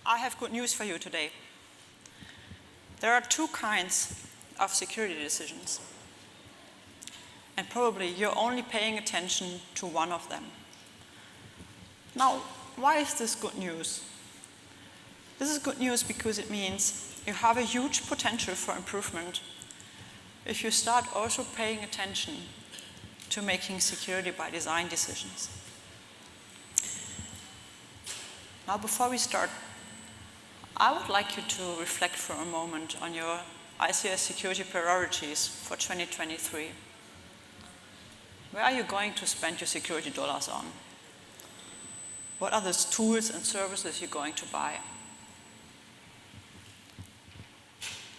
I have good news for you today. There are two kinds of security decisions. And probably you're only paying attention to one of them. Now, why is this good news? This is good news because it means you have a huge potential for improvement if you start also paying attention to making security by design decisions. Now, before we start, I would like you to reflect for a moment on your ICS security priorities for 2023. Where are you going to spend your security dollars on? What are the tools and services you're going to buy?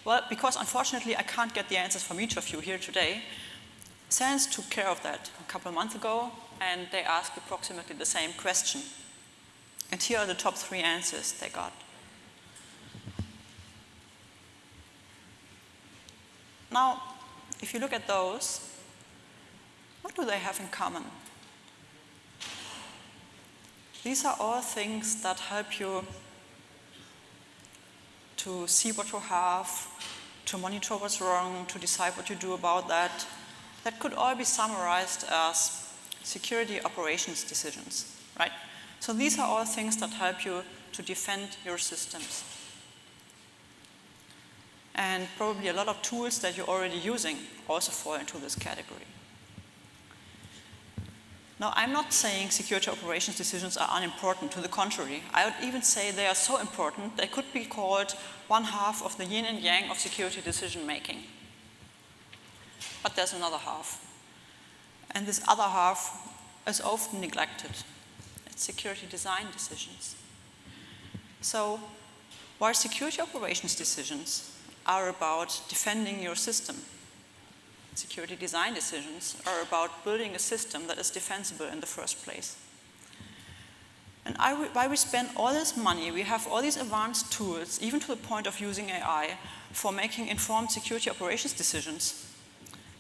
Well, because unfortunately I can't get the answers from each of you here today, SANS took care of that a couple of months ago, and they asked approximately the same question. And here are the top 3 answers they got. Now, if you look at those, what do they have in common? These are all things that help you to see what you have, to monitor what's wrong, to decide what you do about that. That could all be summarized as security operations decisions, right? So these are all things that help you to defend your systems. And probably a lot of tools that you're already using also fall into this category. Now, I'm not saying security operations decisions are unimportant. To the contrary, I would even say they are so important they could be called one half of the yin and yang of security decision making. But there's another half. And this other half is often neglected. It's security design decisions. So, while security operations decisions are about defending your system, security design decisions are about building a system that is defensible in the first place. And why we spend all this money, we have all these advanced tools, even to the point of using AI, for making informed security operations decisions.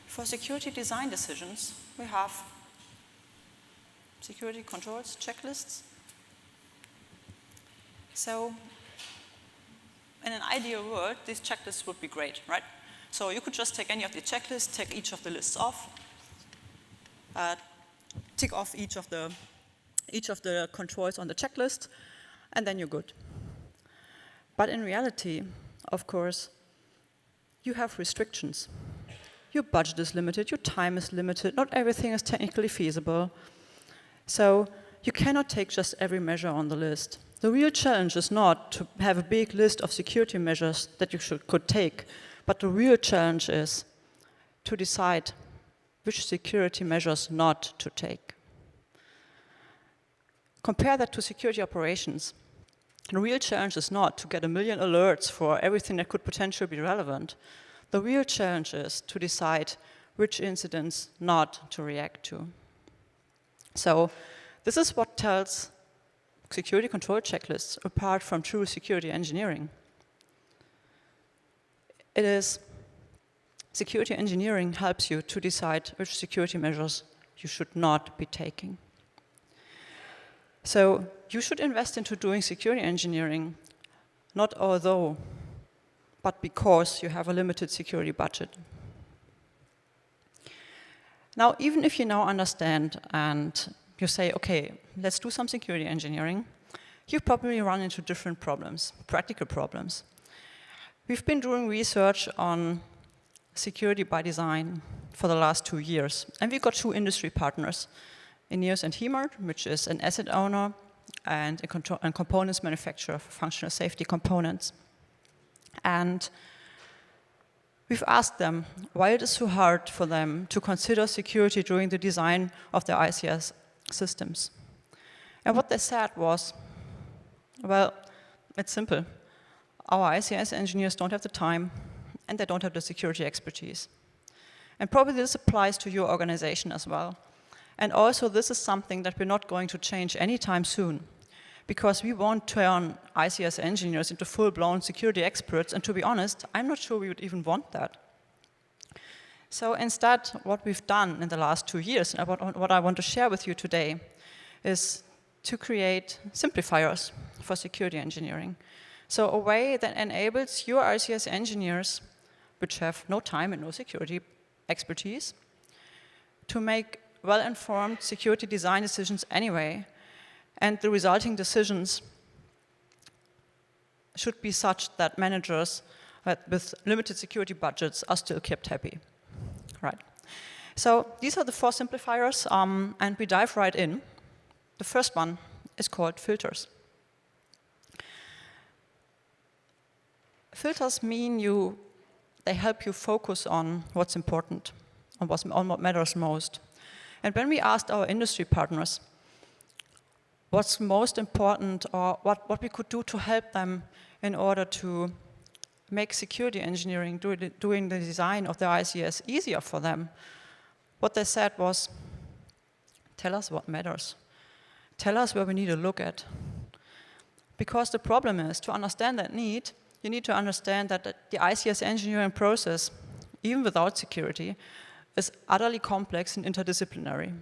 For security design decisions, we have security controls checklists. So, in an ideal world, these checklists would be great, right? So you could just take any of the checklists, take each of the lists off, tick off each of the controls on the checklist, and then you're good. But in reality, of course, you have restrictions. Your budget is limited, your time is limited, not everything is technically feasible. So you cannot take just every measure on the list. The real challenge is not to have a big list of security measures that you could take, but the real challenge is to decide which security measures not to take. Compare that to security operations. The real challenge is not to get 1 million alerts for everything that could potentially be relevant. The real challenge is to decide which incidents not to react to. So this is what tells security control checklists apart from true security engineering. It is security engineering helps you to decide which security measures you should not be taking. So you should invest into doing security engineering, not although, but because you have a limited security budget. Now, even if you now understand and you say, okay, let's do some security engineering, you probably run into different problems, practical problems. We've been doing research on security by design for the last 2 years, and we've got 2 industry partners, INEOS and HEMART, which is an asset owner and a components manufacturer for functional safety components. And we've asked them why it is so hard for them to consider security during the design of their ICS systems. And what they said was, well, it's simple. Our ICS engineers don't have the time, and they don't have the security expertise. And probably this applies to your organization as well. And also, this is something that we're not going to change anytime soon, because we won't turn ICS engineers into full-blown security experts, and to be honest, I'm not sure we would even want that. So instead, what we've done in the last 2 years, and what I want to share with you today, is to create simplifiers for security engineering. So a way that enables your ICS engineers, which have no time and no security expertise, to make well-informed security design decisions anyway, and the resulting decisions should be such that managers with limited security budgets are still kept happy. Right. So these are the 4 simplifiers, and we dive right in. The first one is called filters. Filters mean they help you focus on what's important, on what matters most. And when we asked our industry partners what's most important or what we could do to help them in order to make security engineering, doing the design of the ICS easier for them, what they said was, tell us what matters. Tell us where we need to look at. Because the problem is, to understand that need, you need to understand that the ICS engineering process, even without security, is utterly complex and interdisciplinary.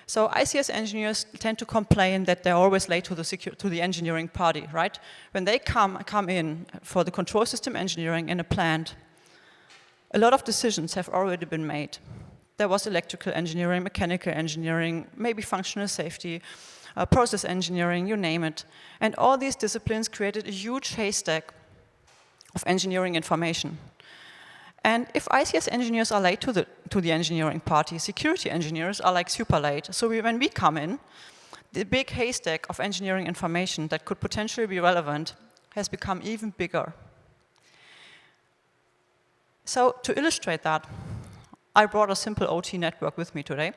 So ICS engineers tend to complain that they're always late to the engineering party, right? When they come in for the control system engineering in a plant, a lot of decisions have already been made. There was electrical engineering, mechanical engineering, maybe functional safety, process engineering, you name it. And all these disciplines created a huge haystack of engineering information. And if ICS engineers are late to the engineering party, security engineers are like super late. So when we come in, the big haystack of engineering information that could potentially be relevant has become even bigger. So to illustrate that, I brought a simple OT network with me today.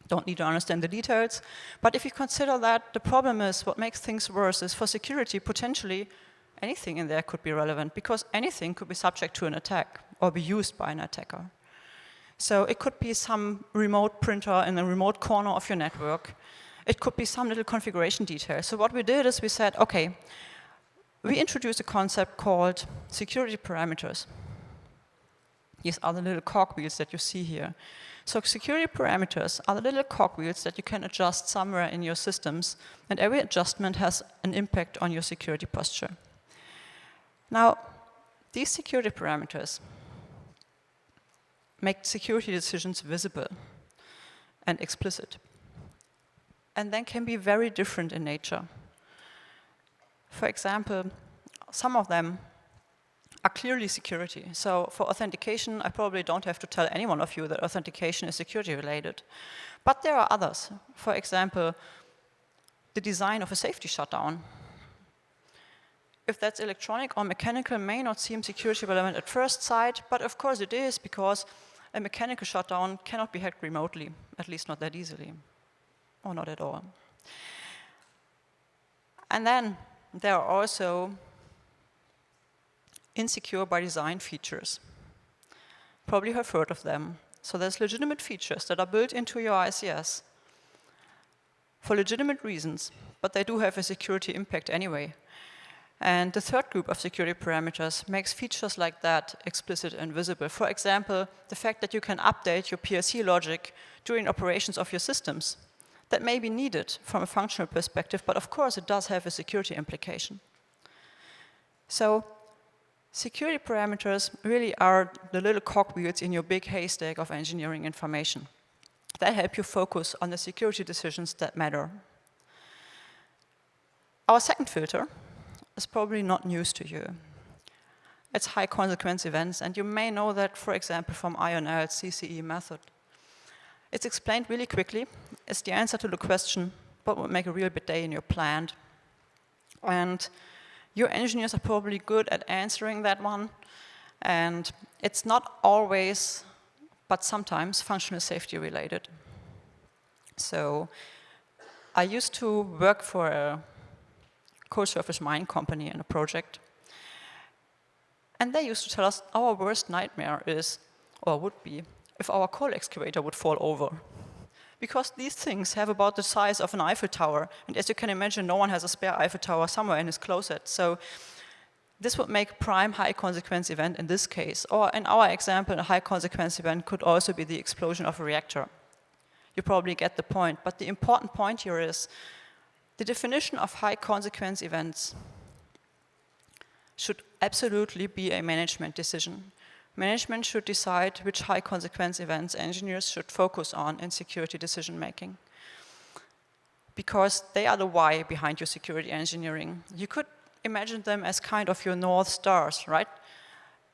Don't need to understand the details, but if you consider that the problem is, what makes things worse is for security, potentially anything in there could be relevant, because anything could be subject to an attack or be used by an attacker. So it could be some remote printer in a remote corner of your network. It could be some little configuration detail. So what we did is we said, okay, we introduced a concept called security parameters. These are the little cogwheels that you see here. So security parameters are the little cogwheels that you can adjust somewhere in your systems, and every adjustment has an impact on your security posture. Now, these security parameters make security decisions visible and explicit, and then can be very different in nature. For example, some of them are clearly security. So for authentication, I probably don't have to tell any one of you that authentication is security related. But there are others. For example, the design of a safety shutdown. If that's electronic or mechanical, may not seem security relevant at first sight, but of course it is, because a mechanical shutdown cannot be hacked remotely, at least not that easily, or not at all. And then there are also insecure by design features. Probably have heard of them. So there's legitimate features that are built into your ICS for legitimate reasons, but they do have a security impact anyway. And the third group of security parameters makes features like that explicit and visible. For example, the fact that you can update your PLC logic during operations of your systems. That may be needed from a functional perspective, but of course it does have a security implication. So security parameters really are the little cogwheels in your big haystack of engineering information. They help you focus on the security decisions that matter. Our second filter is probably not news to you. It's high consequence events, and you may know that, for example, from IONL's CCE method. It's explained really quickly. It's the answer to the question, what would make a real bad day in your plant? And your engineers are probably good at answering that one, and it's not always, but sometimes, functional safety related. So I used to work for a coal surface mine company in a project, and they used to tell us our worst nightmare is, or would be, if our coal excavator would fall over. Because these things have about the size of an Eiffel Tower, and as you can imagine, no one has a spare Eiffel Tower somewhere in his closet. So this would make a prime high consequence event in this case. Or in our example, a high consequence event could also be the explosion of a reactor. You probably get the point, but the important point here is, The definition of high consequence events should absolutely be a management decision. Management should decide which high consequence events engineers should focus on in security decision making, because they are the why behind your security engineering. You could imagine them as kind of your North Stars, right?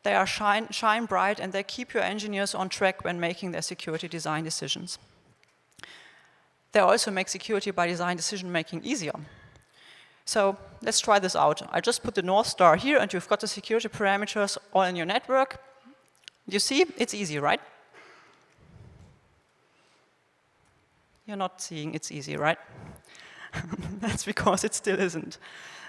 They are shine bright and they keep your engineers on track when making their security design decisions. They also make security by design decision making easier. So let's try this out. I just put the North Star here and you've got the security parameters all in your network. You see, it's easy, right? You're not seeing it's easy, right? That's because it still isn't.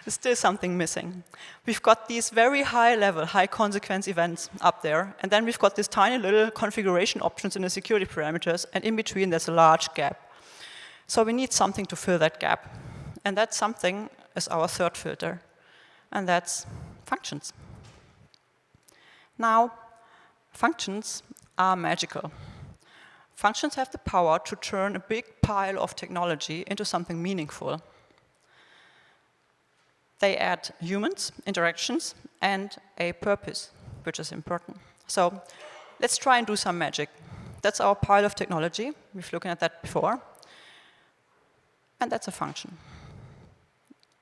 There's still something missing. We've got these very high-level, high-consequence events up there, and then we've got these tiny little configuration options in the security parameters, and in between there's a large gap. So we need something to fill that gap. And that something is our third filter, and that's functions. Now, functions are magical. Functions have the power to turn a big pile of technology into something meaningful. They add humans, interactions, and a purpose, which is important. So let's try and do some magic. That's our pile of technology. We've looked at that before. And that's a function.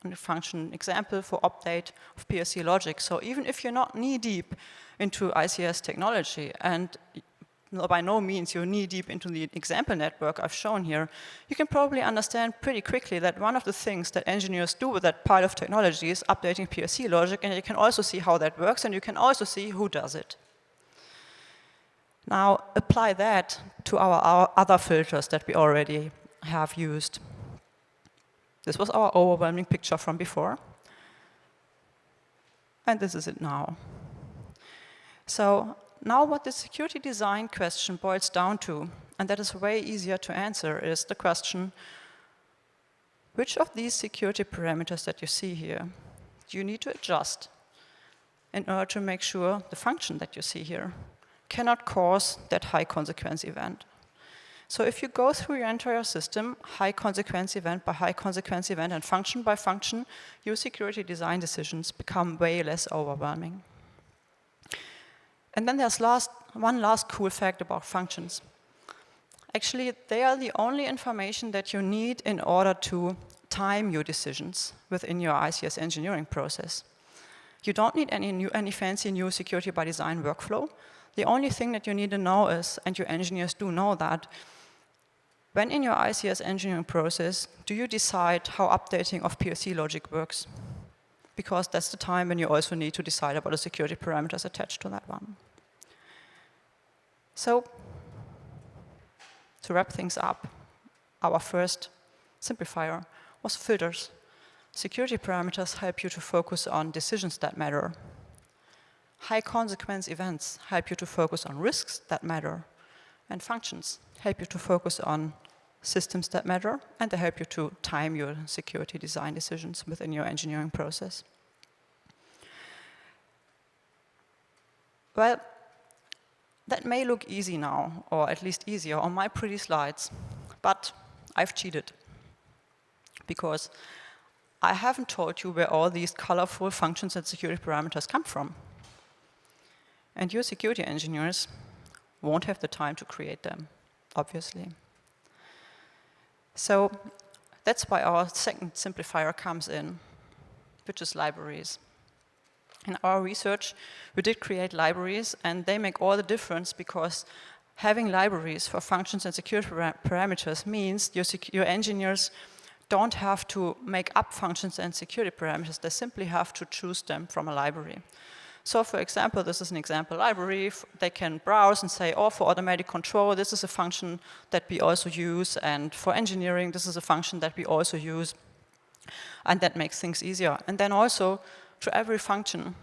And a function example for update of PLC logic. So even if you're not knee-deep into ICS technology, and by no means you're knee-deep into the example network I've shown here, you can probably understand pretty quickly that one of the things that engineers do with that pile of technology is updating PLC logic, and you can also see how that works, and you can also see who does it. Now, apply that to our other filters that we already have used. This was our overwhelming picture from before. And this is it now. So now what the security design question boils down to, and that is way easier to answer, is the question, which of these security parameters that you see here do you need to adjust in order to make sure the function that you see here cannot cause that high consequence event? So if you go through your entire system, high consequence event by high consequence event and function by function, your security design decisions become way less overwhelming. And then there's one last cool fact about functions. Actually, they are the only information that you need in order to time your decisions within your ICS engineering process. You don't need any fancy new security by design workflow. The only thing that you need to know is, and your engineers do know that, when in your ICS engineering process, do you decide how updating of PLC logic works? Because that's the time when you also need to decide about the security parameters attached to that one. So, to wrap things up, our first simplifier was filters. Security parameters help you to focus on decisions that matter. High consequence events help you to focus on risks that matter. And functions help you to focus on systems that matter, and they help you to time your security design decisions within your engineering process. Well, that may look easy now, or at least easier on my pretty slides, but I've cheated. Because I haven't told you where all these colorful functions and security parameters come from. And your security engineers won't have the time to create them, obviously. So that's why our second simplifier comes in, which is libraries. In our research, we did create libraries, and they make all the difference because having libraries for functions and security parameters means your engineers don't have to make up functions and security parameters. They simply have to choose them from a library. So for example, this is an example library. They can browse and say, oh, for automatic control, this is a function that we also use, and for engineering, this is a function that we also use. And that makes things easier. And then also, to every function,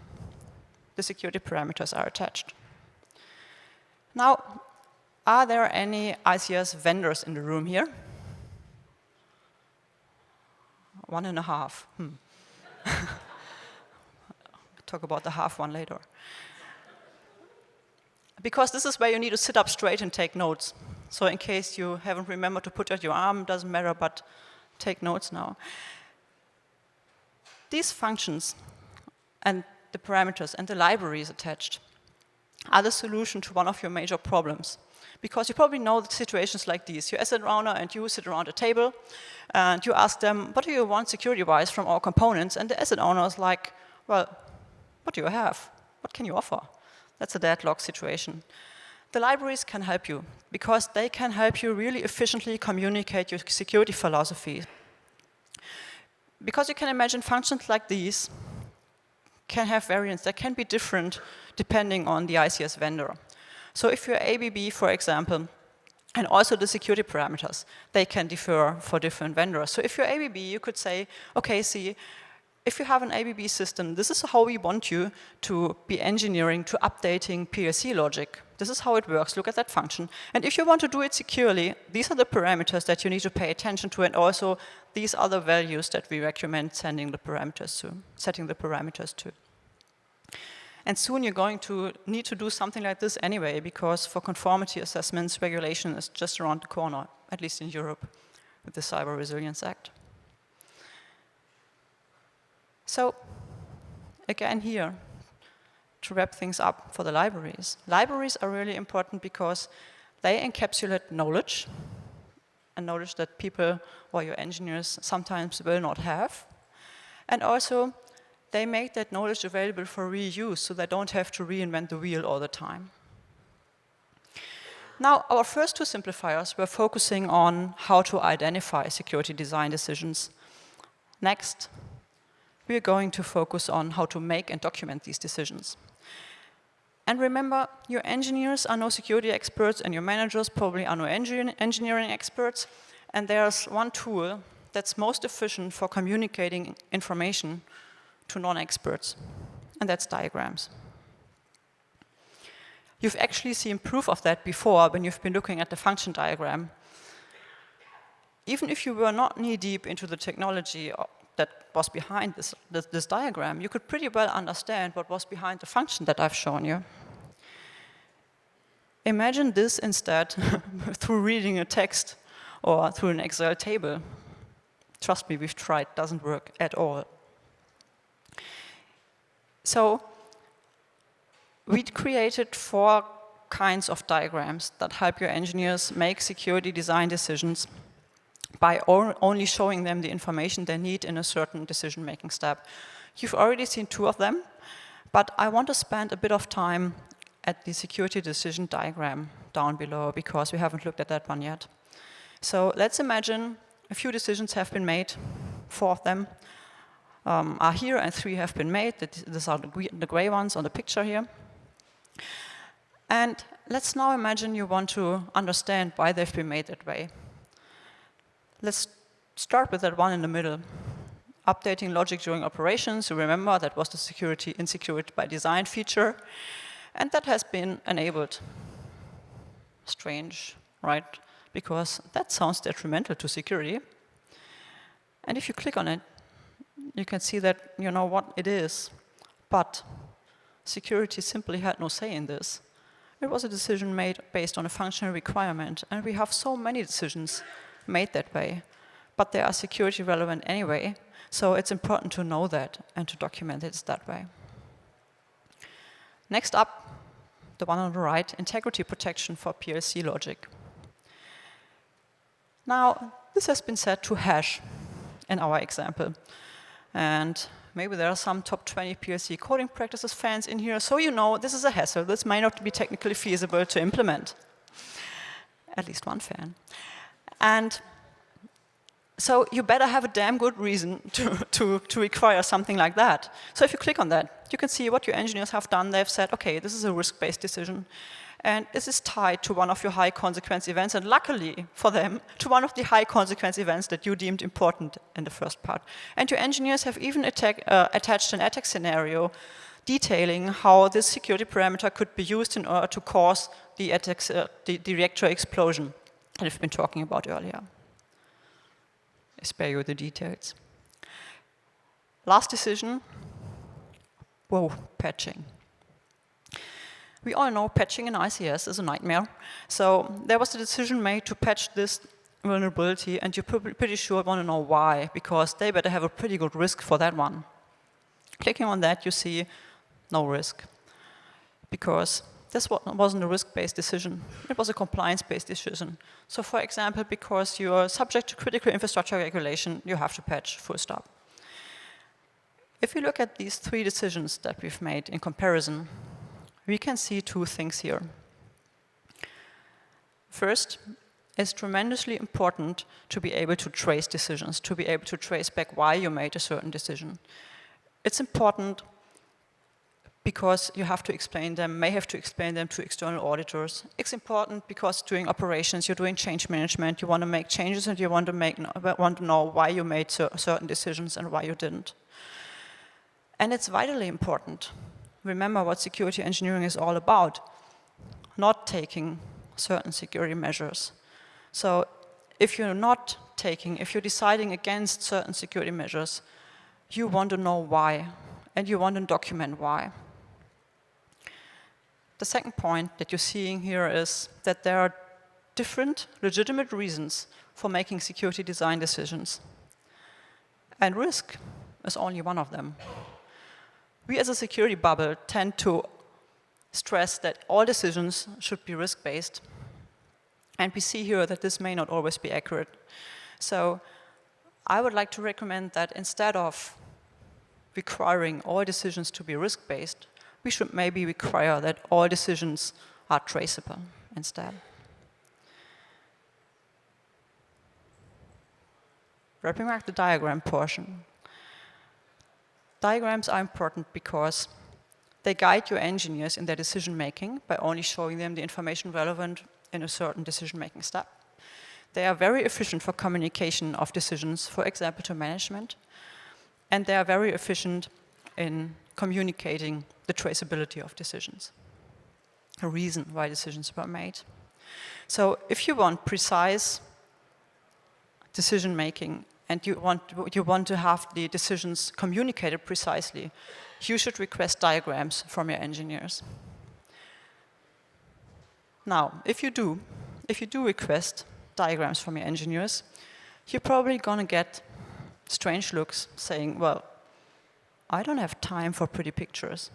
the security parameters are attached. Now, are there any ICS vendors in the room here? 1.5. Talk about the half one later. Because this is where you need to sit up straight and take notes. So in case you haven't remembered to put out your arm, doesn't matter, but take notes now. These functions and the parameters and the libraries attached are the solution to one of your major problems. Because you probably know the situations like these. Your asset owner and you sit around a table, and you ask them, what do you want security-wise from our components? And the asset owner is like, well, what do you have? What can you offer? That's a deadlock situation. The libraries can help you, because they can help you really efficiently communicate your security philosophy. Because you can imagine functions like these can have variants that can be different depending on the ICS vendor. So if you're ABB, for example, and also the security parameters, they can differ for different vendors. So if you're ABB, you could say, okay, see, if you have an ABB system, this is how we want you to be engineering to updating PLC logic. This is how it works. Look at that function. And if you want to do it securely, these are the parameters that you need to pay attention to, and also these are the values that we recommend setting the parameters to. And soon you're going to need to do something like this anyway, because for conformity assessments, regulation is just around the corner, at least in Europe, with the Cyber Resilience Act. So, again here, to wrap things up for the libraries. Libraries are really important because they encapsulate knowledge, and knowledge that people or your engineers sometimes will not have. And also, they make that knowledge available for reuse, so they don't have to reinvent the wheel all the time. Now, our first two simplifiers were focusing on how to identify security design decisions. Next, we are going to focus on how to make and document these decisions. And remember, your engineers are no security experts, and your managers probably are no engineering experts. And there's one tool that's most efficient for communicating information to non-experts, and that's diagrams. You've actually seen proof of that before when you've been looking at the function diagram. Even if you were not knee-deep into the technology that was behind this diagram, you could pretty well understand what was behind the function that I've shown you. Imagine this instead through reading a text or through an Excel table. Trust me, we've tried, doesn't work at all. So we created 4 kinds of diagrams that help your engineers make security design decisions by only showing them the information they need in a certain decision-making step. You've already seen 2 of them, but I want to spend a bit of time at the security decision diagram down below, because we haven't looked at that one yet. So let's imagine a few decisions have been made. 4 of them are here, and 3 have been made. These are the gray ones on the picture here. And let's now imagine you want to understand why they've been made that way. Let's start with that one in the middle. Updating logic during operations. You remember that was the security insecurity by design feature. And that has been enabled. Strange, right? Because that sounds detrimental to security. And if you click on it, you can see that you know what it is. But security simply had no say in this. It was a decision made based on a functional requirement. And we have so many decisions made that way. But they are security relevant anyway. So it's important to know that and to document it that way. Next up, the one on the right, integrity protection for PLC logic. Now, this has been set to hash in our example. And maybe there are some top 20 PLC coding practices fans in here, so you know this is a hassle. This may not be technically feasible to implement. At least one fan. And so you better have a damn good reason to require something like that. So if you click on that, you can see what your engineers have done. They've said, okay, this is a risk-based decision. And this is tied to one of your high consequence events, and luckily for them, to one of the high consequence events that you deemed important in the first part. And your engineers have even attached an attack scenario detailing how this security parameter could be used in order to cause the reactor explosion that we've been talking about earlier. I spare you the details. Last decision, whoa, patching. We all know patching in ICS is a nightmare. So there was a decision made to patch this vulnerability, and you're pretty sure want to know why, because they better have a pretty good risk for that one. Clicking on that, you see no risk, because this wasn't a risk-based decision. It was a compliance-based decision. So for example, because you are subject to critical infrastructure regulation, you have to patch, full stop. If we look at these 3 decisions that we've made in comparison, we can see 2 things here. First, it's tremendously important to be able to trace decisions, to be able to trace back why you made a certain decision. It's important because you have to explain them, may have to explain them to external auditors. It's important because during operations, you're doing change management, you want to make changes and you want to know why you made certain decisions and why you didn't. And it's vitally important. Remember what security engineering is all about, not taking certain security measures. So if you're deciding against certain security measures, you want to know why, and you want to document why. The second point that you're seeing here is that there are different legitimate reasons for making security design decisions. And risk is only one of them. We as a security bubble tend to stress that all decisions should be risk-based. And we see here that this may not always be accurate. So I would like to recommend that instead of requiring all decisions to be risk-based, we should maybe require that all decisions are traceable instead. Wrapping up the diagram portion. Diagrams are important because they guide your engineers in their decision-making by only showing them the information relevant in a certain decision-making step. They are very efficient for communication of decisions, for example, to management. And they are very efficient in communicating the traceability of decisions, a reason why decisions were made. So if you want precise decision-making and you want to have the decisions communicated precisely, you should request diagrams from your engineers. Now, if you do request diagrams from your engineers, you're probably going to get strange looks saying, well, I don't have time for pretty pictures.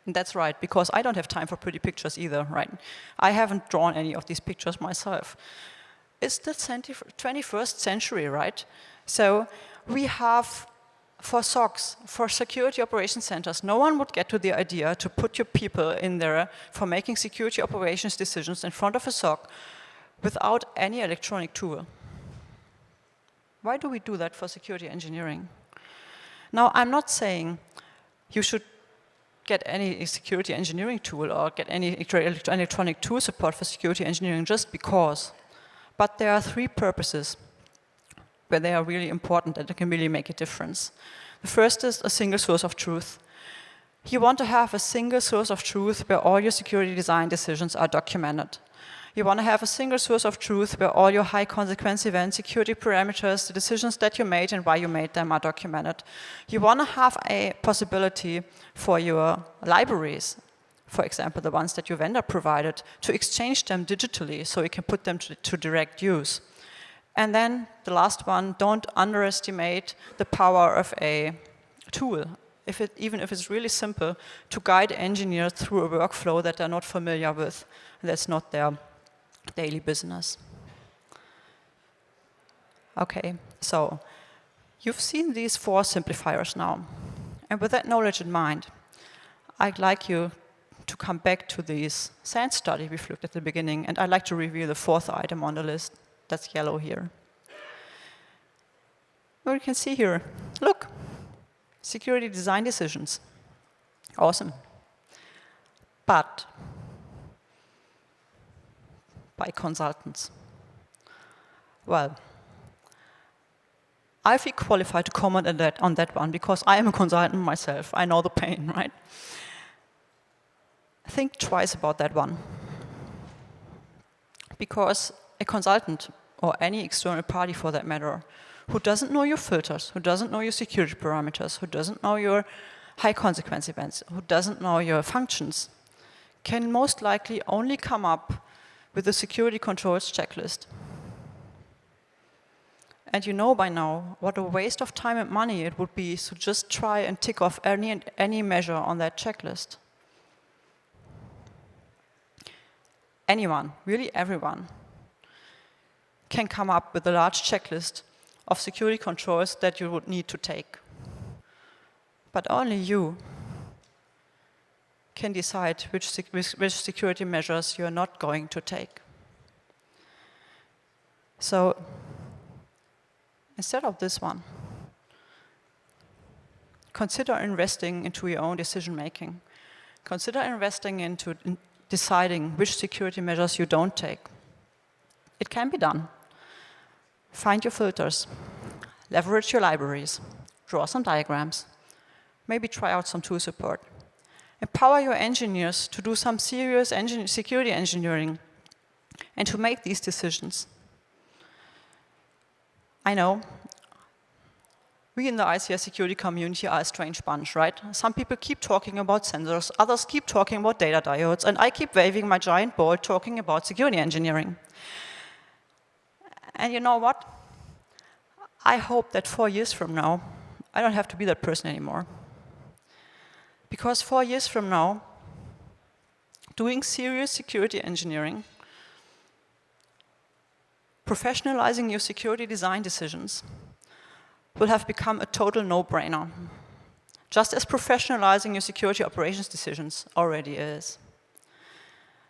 And that's right, because I don't have time for pretty pictures either, right? I haven't drawn any of these pictures myself. It's the 21st century, right? So we have, for SOCs, for security operations centers, no one would get to the idea to put your people in there for making security operations decisions in front of a SOC without any electronic tool. Why do we do that for security engineering? Now, I'm not saying you should get any security engineering tool or get any electronic tool support for security engineering just because. But there are 3 purposes where they are really important and they can really make a difference. The first is a single source of truth. You want to have a single source of truth where all your security design decisions are documented. You want to have a single source of truth where all your high consequence events, security parameters, the decisions that you made and why you made them are documented. You want to have a possibility for your libraries, for example, the ones that your vendor provided, to exchange them digitally so you can put them to direct use. And then the last one, don't underestimate the power of a tool, even if it's really simple, to guide engineers through a workflow that they're not familiar with. That's not their daily business. Okay, so you've seen these 4 simplifiers now. And with that knowledge in mind, I'd like you to come back to this SANS study we've looked at the beginning, and I'd like to review the 4th item on the list. That's yellow here. Well, you can see here, look, security design decisions. Awesome. But by consultants. Well, I feel qualified to comment on that one because I am a consultant myself. I know the pain, right? Think twice about that one. Because a consultant, or any external party for that matter, who doesn't know your filters, who doesn't know your security parameters, who doesn't know your high consequence events, who doesn't know your functions, can most likely only come up with a security controls checklist. And you know by now what a waste of time and money it would be to just try and tick off any measure on that checklist. Anyone, really everyone, can come up with a large checklist of security controls that you would need to take. But only you can decide which security measures you are not going to take. So, instead of this one, consider investing into your own decision making. Consider investing into deciding which security measures you don't take. It can be done. Find your filters, leverage your libraries, draw some diagrams, maybe try out some tool support. Empower your engineers to do some serious security engineering and to make these decisions. I know, we in the ICS security community are a strange bunch, right? Some people keep talking about sensors, others keep talking about data diodes, and I keep waving my giant ball talking about security engineering. And you know what? I hope that 4 years from now, I don't have to be that person anymore. Because 4 years from now, doing serious security engineering, professionalizing your security design decisions, will have become a total no-brainer, just as professionalizing your security operations decisions already is.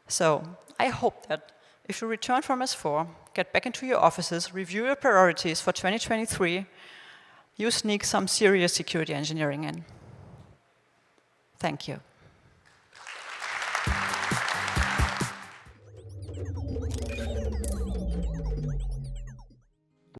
So I hope that if you return from S4, get back into your offices, review your priorities for 2023, you sneak some serious security engineering in. Thank you.